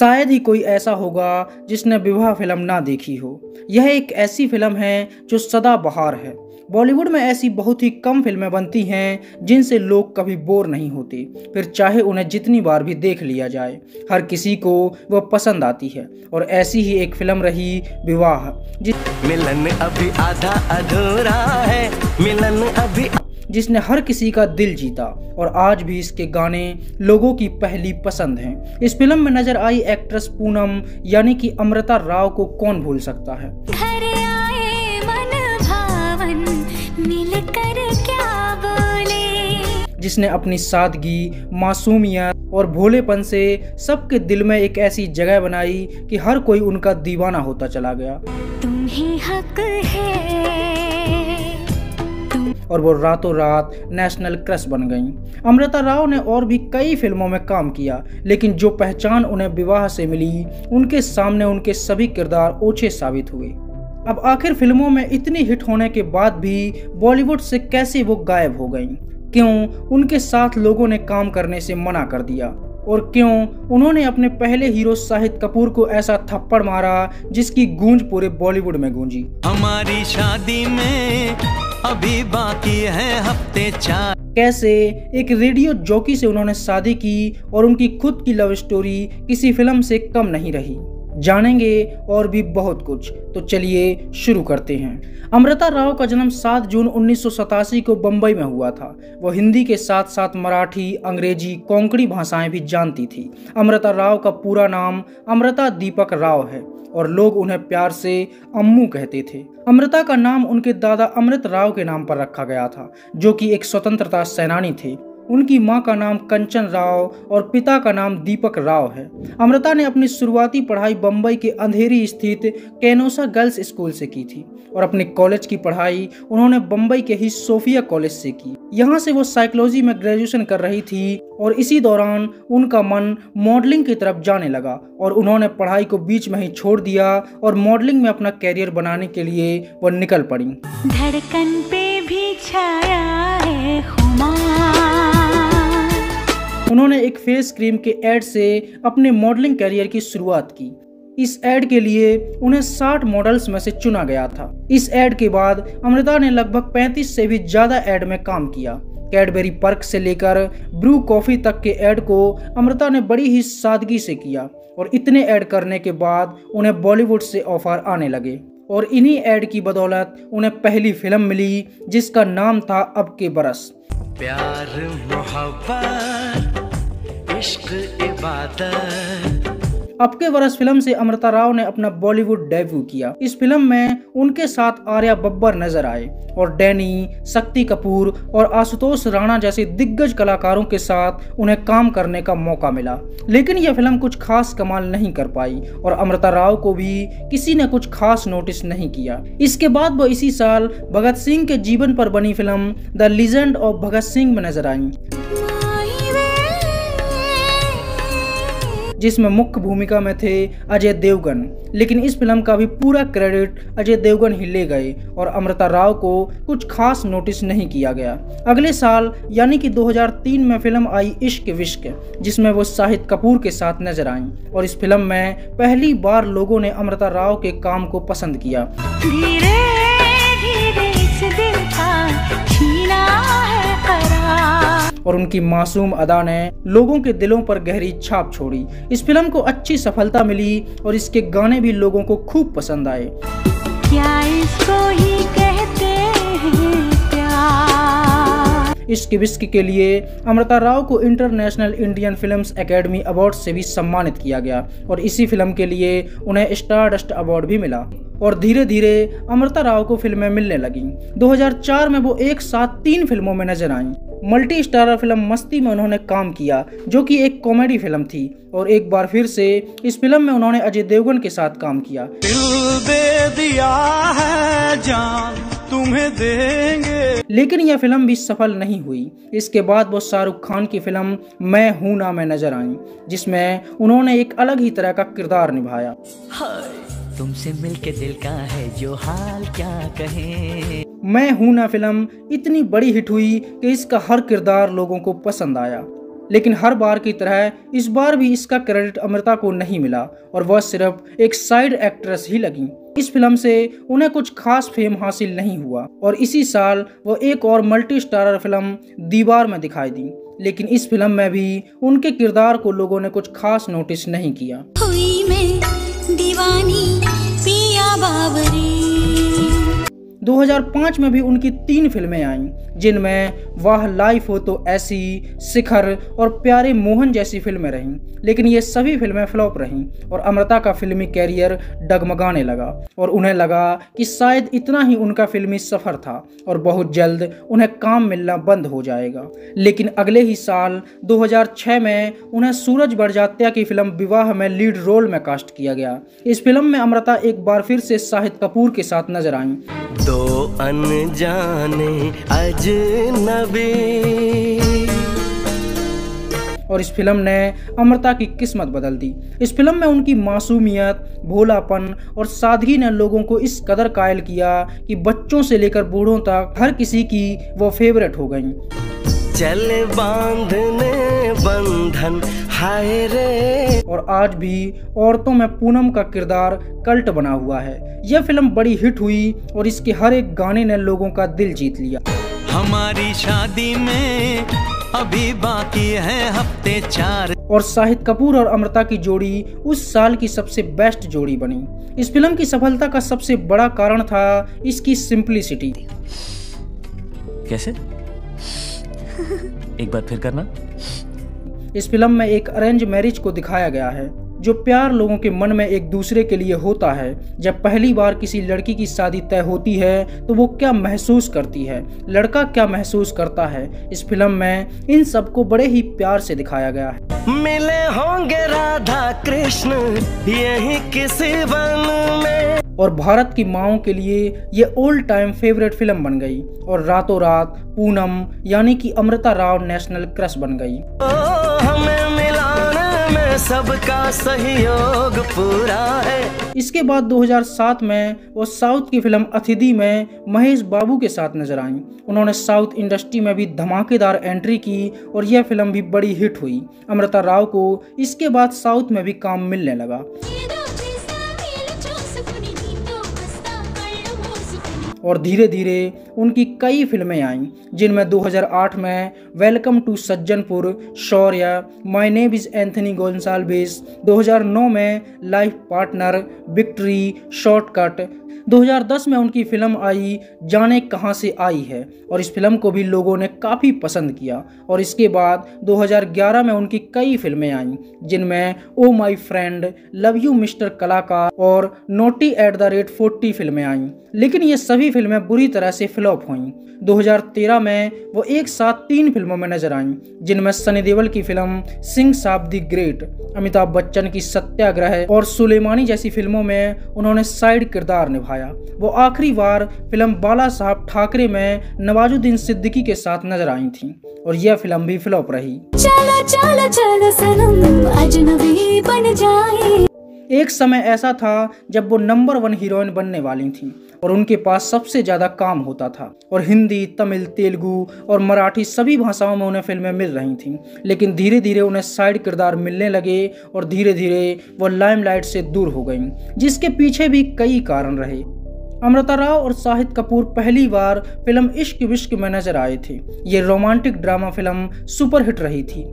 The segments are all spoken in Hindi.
शायद ही कोई ऐसा होगा जिसने विवाह फिल्म ना देखी हो। यह एक ऐसी फिल्म है जो सदाबहार है। बॉलीवुड में ऐसी बहुत ही कम फिल्में बनती हैं जिनसे लोग कभी बोर नहीं होते, फिर चाहे उन्हें जितनी बार भी देख लिया जाए, हर किसी को वह पसंद आती है। और ऐसी ही एक फिल्म रही विवाह, मिलन अभी आधा अधूरा है, मिलन अभी जिसने हर किसी का दिल जीता और आज भी इसके गाने लोगों की पहली पसंद हैं। इस फिल्म में नजर आई एक्ट्रेस पूनम यानी कि अमृता राव को कौन भूल सकता है। घर आए मन भावन मिलकर क्या बोले, जिसने अपनी सादगी, मासूमियत और भोलेपन से सबके दिल में एक ऐसी जगह बनाई कि हर कोई उनका दीवाना होता चला गया। तुम्हें हक है, और वो रातों रात नेशनल क्रश बन गईं। अमृता राव ने और भी कई फिल्मों में काम किया, लेकिन जो पहचान उन्हें विवाह से मिली, उनके सामने उनके सभी किरदार ओछे साबित हुए। अब आखिर फिल्मों में इतनी हिट होने के बाद भी बॉलीवुड से कैसे वो गायब हो गईं? क्यों उनके साथ लोगों ने काम करने से मना कर दिया? और क्यों उन्होंने अपने पहले हीरो शाहिद कपूर को ऐसा थप्पड़ मारा जिसकी गूंज पूरे बॉलीवुड में गूंजी? हमारी शादी में अभी बाकी है हफ्ते 4। कैसे एक रेडियो जॉकी से उन्होंने शादी की और उनकी खुद की लव स्टोरी किसी फिल्म से कम नहीं रही। जानेंगे और भी बहुत कुछ, तो चलिए शुरू करते हैं। अमृता राव का जन्म 7 जून 1987 को बम्बई में हुआ था। वो हिंदी के साथ साथ मराठी, अंग्रेजी, कोंकणी भाषाएं भी जानती थी। अमृता राव का पूरा नाम अमृता दीपक राव है और लोग उन्हें प्यार से अम्मू कहते थे। अमृता का नाम उनके दादा अमृत राव के नाम पर रखा गया था, जो कि एक स्वतंत्रता सेनानी थे। उनकी मां का नाम कंचन राव और पिता का नाम दीपक राव है। अमृता ने अपनी शुरुआती पढ़ाई बम्बई के अंधेरी स्थित कैनोसा गर्ल्स स्कूल से की थी और अपने कॉलेज की पढ़ाई उन्होंने बम्बई के ही सोफिया कॉलेज से की। यहाँ से वो साइकोलॉजी में ग्रेजुएशन कर रही थी और इसी दौरान उनका मन मॉडलिंग की तरफ जाने लगा और उन्होंने पढ़ाई को बीच में ही छोड़ दिया और मॉडलिंग में अपना कैरियर बनाने के लिए वो निकल पड़ी। धड़कन पे भी छाया है खुमार। उन्होंने एक फेस क्रीम के एड से अपने मॉडलिंग कैरियर की शुरुआत की। इस एड के लिए उन्हें 60 मॉडल्स में से चुना गया था। इस एड के बाद अमृता ने लगभग 35 से भी ज्यादा एड में काम किया। कैडबेरी पर्क से लेकर ब्रू कॉफी तक के एड को अमृता ने बड़ी ही सादगी से किया और इतने एड करने के बाद उन्हें बॉलीवुड से ऑफर आने लगे और इन्हीं एड की बदौलत उन्हें पहली फिल्म मिली जिसका नाम था अब के बरस। प्यार मोहब्बत इश्क इबादत। अब के बरस फिल्म से अमृता राव ने अपना बॉलीवुड डेब्यू किया। इस फिल्म में उनके साथ आर्या बब्बर नजर आए और डैनी, शक्ति कपूर और आशुतोष राणा जैसे दिग्गज कलाकारों के साथ उन्हें काम करने का मौका मिला। लेकिन यह फिल्म कुछ खास कमाल नहीं कर पाई और अमृता राव को भी किसी ने कुछ खास नोटिस नहीं किया। इसके बाद वो इसी साल भगत सिंह के जीवन पर बनी film the legend of Bhagat Singh में नजर आई, जिसमें मुख्य भूमिका में थे अजय देवगन। लेकिन इस फिल्म का भी पूरा क्रेडिट अजय देवगन ही ले गए और अमृता राव को कुछ खास नोटिस नहीं किया गया। अगले साल यानी कि 2003 में फिल्म आई इश्क विश्क, जिसमें वो शाहिद कपूर के साथ नजर आईं और इस फिल्म में पहली बार लोगों ने अमृता राव के काम को पसंद किया। धीरे धीरे इस दिल का छीना है करार। और उनकी मासूम अदा ने लोगों के दिलों पर गहरी छाप छोड़ी। इस फिल्म को अच्छी सफलता मिली और इसके गाने भी लोगों को खूब पसंद आए। क्या इसको ही कहते हैं प्यार। इश्क विश्क के लिए अमृता राव को international Indian films academy award से भी सम्मानित किया गया और इसी फिल्म के लिए उन्हें स्टारडस्ट अवार्ड भी मिला। और धीरे धीरे अमृता राव को फिल्में मिलने लगी। 2004 में वो एक साथ 3 फिल्मों में नजर आईं। मल्टी स्टारर फिल्म मस्ती में उन्होंने काम किया, जो कि एक कॉमेडी फिल्म थी, और एक बार फिर से इस फिल्म में उन्होंने अजय देवगन के साथ काम किया। दिल दे दिया है जान तुम्हें देंगे। लेकिन यह फिल्म भी सफल नहीं हुई। इसके बाद वो शाहरुख खान की फिल्म मैं हूं ना में नजर आईं, जिसमें उन्होंने एक अलग ही तरह का किरदार निभाया। तुमसे मिलके दिल का है जो हाल क्या कहे। मैं हूं ना फिल्म इतनी बड़ी हिट हुई कि इसका हर किरदार लोगों को पसंद आया। लेकिन हर बार की तरह इस बार भी इसका क्रेडिट अमृता को नहीं मिला और वह सिर्फ एक साइड एक्ट्रेस ही लगी। इस फिल्म से उन्हें कुछ खास फेम हासिल नहीं हुआ और इसी साल वो एक और मल्टी स्टारर फिल्म दीवार में दिखाई दी, लेकिन इस फिल्म में भी उनके किरदार को लोगों ने कुछ खास नोटिस नहीं किया। हुई मैं दीवानी पिया बाबरी। 2005 में भी उनकी 3 फिल्में आईं, जिनमें वाह लाइफ हो तो ऐसी, शिखर और प्यारे मोहन जैसी फिल्में रहीं, लेकिन ये सभी फिल्में फ्लॉप रहीं और अमृता का फिल्मी कैरियर डगमगाने लगा और उन्हें लगा कि शायद इतना ही उनका फिल्मी सफर था और बहुत जल्द उन्हें काम मिलना बंद हो जाएगा। लेकिन अगले ही साल 2006 में उन्हें सूरज बड़जात्या की फिल्म विवाह में लीड रोल में कास्ट किया गया। इस फिल्म में अमृता एक बार फिर से शाहिद कपूर के साथ नजर आईं। दो अनजाने अजनबी। और इस फिल्म ने अमृता की किस्मत बदल दी। इस फिल्म में उनकी मासूमियत, भोलापन और सादगी ने लोगों को इस कदर कायल किया कि बच्चों से लेकर बूढ़ों तक हर किसी की वो फेवरेट हो गईं। चले बांधने बंधन हाय रे। और आज भी औरतों में पूनम का किरदार कल्ट बना हुआ है। यह फिल्म बड़ी हिट हुई और इसके हर एक गाने ने लोगों का दिल जीत लिया। हमारी शादी में अभी बाकी है हफ्ते 4। और शाहिद कपूर और अमृता की जोड़ी उस साल की सबसे बेस्ट जोड़ी बनी। इस फिल्म की सफलता का सबसे बड़ा कारण था इसकी सिंप्लिसिटी। कैसे? एक बार फिर करना। इस फिल्म में एक अरेंज मैरिज को दिखाया गया है, जो प्यार लोगों के मन में एक दूसरे के लिए होता है। जब पहली बार किसी लड़की की शादी तय होती है तो वो क्या महसूस करती है, लड़का क्या महसूस करता है। इस फिल्म में इन सबको बड़े ही प्यार से दिखाया गया है। मिले होंगे राधा कृष्ण यही किसी वन में। और भारत की माओं के लिए ये ऑल टाइम फेवरेट फिल्म बन गई और रातों रात पूनम यानी कि अमृता राव नेशनल क्रश बन गई। हमें मिलाने में सबका सहयोग पूरा है। इसके बाद 2007 में वो साउथ की फिल्म अतिथि में महेश बाबू के साथ नजर आईं। उन्होंने साउथ इंडस्ट्री में भी धमाकेदार एंट्री की और यह फिल्म भी बड़ी हिट हुई। अमृता राव को इसके बाद साउथ में भी काम मिलने लगा और धीरे धीरे उनकी कई फिल्में आईं, जिनमें 2008 में welcome to Sajjanpur, Shaurya, my name is Anthony Gonsalves, 2009 में लाइफ पार्टनर, विक्ट्री, शॉर्टकट। 2010 में उनकी फिल्म आई जाने कहां से आई है और इस फिल्म को भी लोगों ने काफ़ी पसंद किया। और इसके बाद 2011 में उनकी कई फिल्में आईं, जिनमें oh my friend, love you mister कलाकार और नोटी @40 फिल्में आईं, लेकिन ये सभी फिल्में बुरी तरह से फ्लॉप हुईं। 2013 में वो एक साथ 3 फिल्मों में नजर आईं, जिनमें सनी देओल की फिल्म सिंह साब द ग्रेट, अमिताभ बच्चन की सत्याग्रह और सुलेमानी जैसी फिल्मों में उन्होंने साइड किरदार निभाया। वो आखिरी बार फिल्म बाला साहब ठाकरे में नवाजुद्दीन सिद्दीकी के साथ नजर आई थी और यह फिल्म भी फ्लॉप रही। चलो चलो चलो सनम अजनबी बन जाए। एक समय ऐसा था जब वो नंबर 1 हीरोइन बनने वाली थी और उनके पास सबसे ज्यादा काम होता था और हिंदी, तमिल, तेलुगु और मराठी सभी भाषाओं में उन्हें फिल्में मिल रही थीं। लेकिन धीरे धीरे उन्हें साइड किरदार मिलने लगे और धीरे धीरे वो लाइमलाइट से दूर हो गईं, जिसके पीछे भी कई कारण रहे। अमृता राव और शाहिद कपूर पहली बार फिल्म इश्क विश्क में नजर आए थे। ये रोमांटिक ड्रामा फिल्म सुपरहिट रही थी।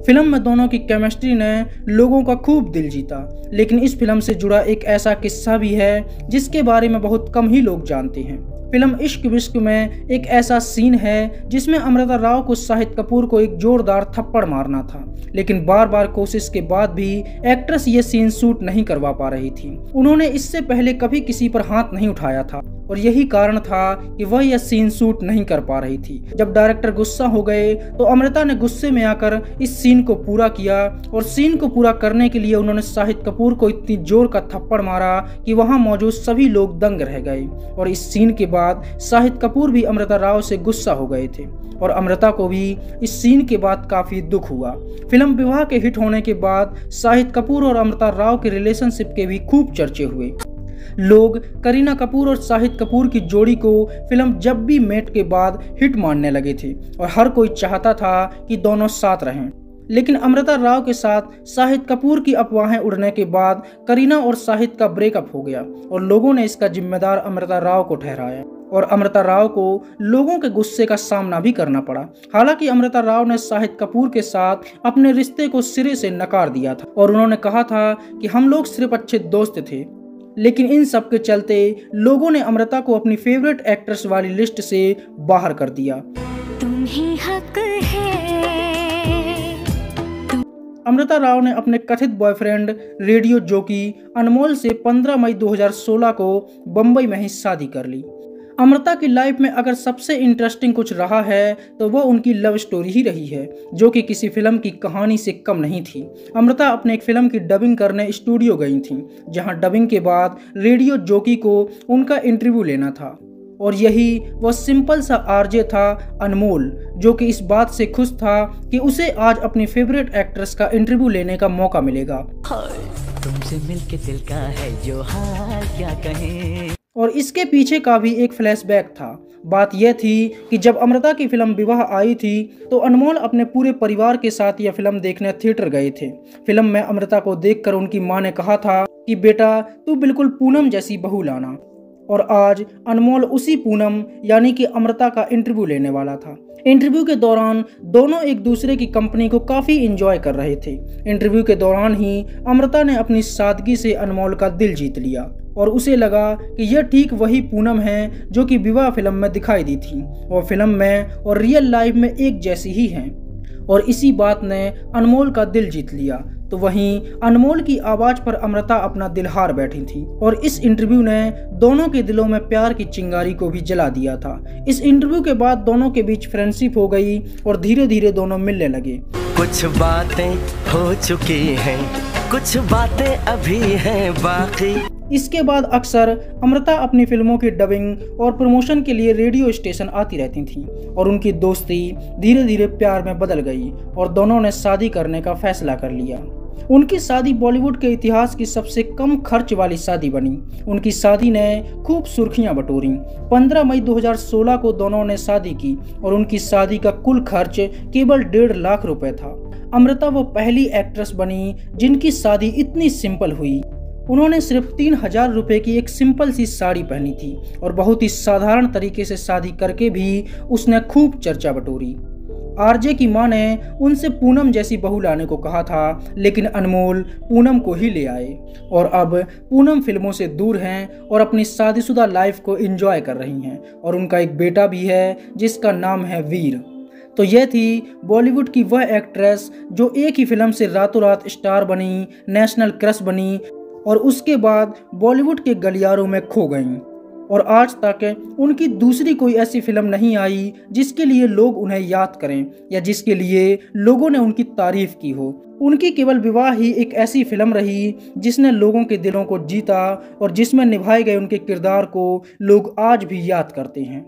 फिल्म में दोनों की केमिस्ट्री ने लोगों का खूब दिल जीता, लेकिन इस फिल्म से जुड़ा एक ऐसा किस्सा भी है जिसके बारे में बहुत कम ही लोग जानते हैं। फिल्म इश्क विश्क में एक ऐसा सीन है जिसमें अमृता राव को शाहिद कपूर को एक जोरदार थप्पड़ मारना था, लेकिन बार बार कोशिश के बाद भी एक्ट्रेस ये सीन शूट नहीं करवा पा रही थी। उन्होंने इससे पहले कभी किसी पर हाथ नहीं उठाया था और यही कारण था कि वह यह सीन शूट नहीं कर पा रही थी। जब डायरेक्टर गुस्सा हो गए तो अमृता ने गुस्से में आकर इस सीन को पूरा किया और सीन को पूरा करने के लिए उन्होंने शाहिद कपूर को इतनी जोर का थप्पड़ मारा कि वहां मौजूद सभी लोग दंग रह गए। और इस सीन के बाद शाहिद कपूर भी अमृता राव से गुस्सा हो गए थे और अमृता को भी इस सीन के बाद काफी दुख हुआ। फिल्म विवाह के हिट होने के बाद शाहिद कपूर और अमृता राव के रिलेशनशिप के भी खूब चर्चे हुए। लोग करीना कपूर और शाहिद कपूर की जोड़ी को फिल्म जब भी मेट के बाद हिट मानने लगे थे और हर कोई चाहता था कि दोनों साथ रहें। लेकिन अमृता राव के साथ शाहिद कपूर की अफवाहें उड़ने के बाद करीना और शाहिद का ब्रेकअप हो गया और लोगों ने इसका जिम्मेदार अमृता राव को ठहराया और अमृता राव को लोगों के गुस्से का सामना भी करना पड़ा। हालांकि अमृता राव ने शाहिद कपूर के साथ अपने रिश्ते को सिरे से नकार दिया था और उन्होंने कहा था कि हम लोग सिर्फ अच्छे दोस्त थे। लेकिन इन सब के चलते लोगों ने अमृता को अपनी फेवरेट एक्ट्रेस वाली लिस्ट से बाहर कर दिया। तुम्हें हक है। अमृता राव ने अपने कथित बॉयफ्रेंड रेडियो जॉकी अनमोल से 15 मई 2016 को बंबई में ही शादी कर ली। अमृता की लाइफ में अगर सबसे इंटरेस्टिंग कुछ रहा है तो वो उनकी लव स्टोरी ही रही है, जो कि किसी फिल्म की कहानी से कम नहीं थी। अमृता अपने एक फिल्म की डबिंग करने स्टूडियो गई थी, जहां डबिंग के बाद रेडियो जॉकी को उनका इंटरव्यू लेना था और यही वो सिंपल सा आरजे था अनमोल, जो कि इस बात से खुश था कि उसे आज अपनी फेवरेट एक्ट्रेस का इंटरव्यू लेने का मौका मिलेगा। तुमसे मिलके दिल का है जो हाल क्या कहें। और इसके पीछे का भी एक फ्लैशबैक था। बात यह थी कि जब अमृता की फिल्म विवाह आई थी तो अनमोल अपने पूरे परिवार के साथ यह फिल्म देखने थिएटर गए थे। फिल्म में अमृता को देखकर उनकी मां ने कहा था कि बेटा तू बिल्कुल पूनम जैसी बहू लाना। और आज अनमोल उसी पूनम यानी कि अमृता का इंटरव्यू लेने वाला था। इंटरव्यू के दौरान दोनों एक दूसरे की कंपनी को काफ़ी एंजॉय कर रहे थे। इंटरव्यू के दौरान ही अमृता ने अपनी सादगी से अनमोल का दिल जीत लिया और उसे लगा कि यह ठीक वही पूनम है जो कि विवाह फिल्म में दिखाई दी थी। वो फिल्म में और रियल लाइफ में एक जैसी ही हैं और इसी बात ने अनमोल का दिल जीत लिया। तो वहीं अनमोल की आवाज पर अमृता अपना दिल हार बैठी थी और इस इंटरव्यू ने दोनों के दिलों में प्यार की चिंगारी को भी जला दिया था। इस इंटरव्यू के बाद दोनों के बीच फ्रेंडशिप हो गई और धीरे धीरे दोनों मिलने लगे। कुछ बातें हो चुकी हैं, कुछ बातें अभी हैं बाकी। इसके बाद अक्सर अमृता अपनी फिल्मों की डबिंग और प्रमोशन के लिए रेडियो स्टेशन आती रहती थी और उनकी दोस्ती धीरे धीरे प्यार में बदल गई और दोनों ने शादी करने का फैसला कर लिया। उनकी शादी बॉलीवुड के इतिहास की सबसे कम खर्च वाली शादी बनी। उनकी शादी ने खूब सुर्खियां बटोरी। 15 मई 2016 को दोनों ने शादी की और उनकी शादी का कुल खर्च केवल 1.5 लाख रुपए था। अमृता वो पहली एक्ट्रेस बनी जिनकी शादी इतनी सिंपल हुई। उन्होंने सिर्फ 3000 रुपए की एक सिंपल सी साड़ी पहनी थी और बहुत ही साधारण तरीके से शादी करके भी उसने खूब चर्चा बटोरी। आरजे की मां ने उनसे पूनम जैसी बहू लाने को कहा था, लेकिन अनमोल पूनम को ही ले आए और अब पूनम फिल्मों से दूर हैं और अपनी शादीशुदा लाइफ को एंजॉय कर रही हैं और उनका एक बेटा भी है जिसका नाम है वीर। तो यह थी बॉलीवुड की वह एक्ट्रेस जो एक ही फिल्म से रातों रात स्टार बनी, नेशनल क्रश बनी और उसके बाद बॉलीवुड के गलियारों में खो गईं और आज तक उनकी दूसरी कोई ऐसी फिल्म नहीं आई जिसके लिए लोग उन्हें याद करें या जिसके लिए लोगों ने उनकी तारीफ की हो। उनकी केवल विवाह ही एक ऐसी फिल्म रही जिसने लोगों के दिलों को जीता और जिसमें निभाए गए उनके किरदार को लोग आज भी याद करते हैं।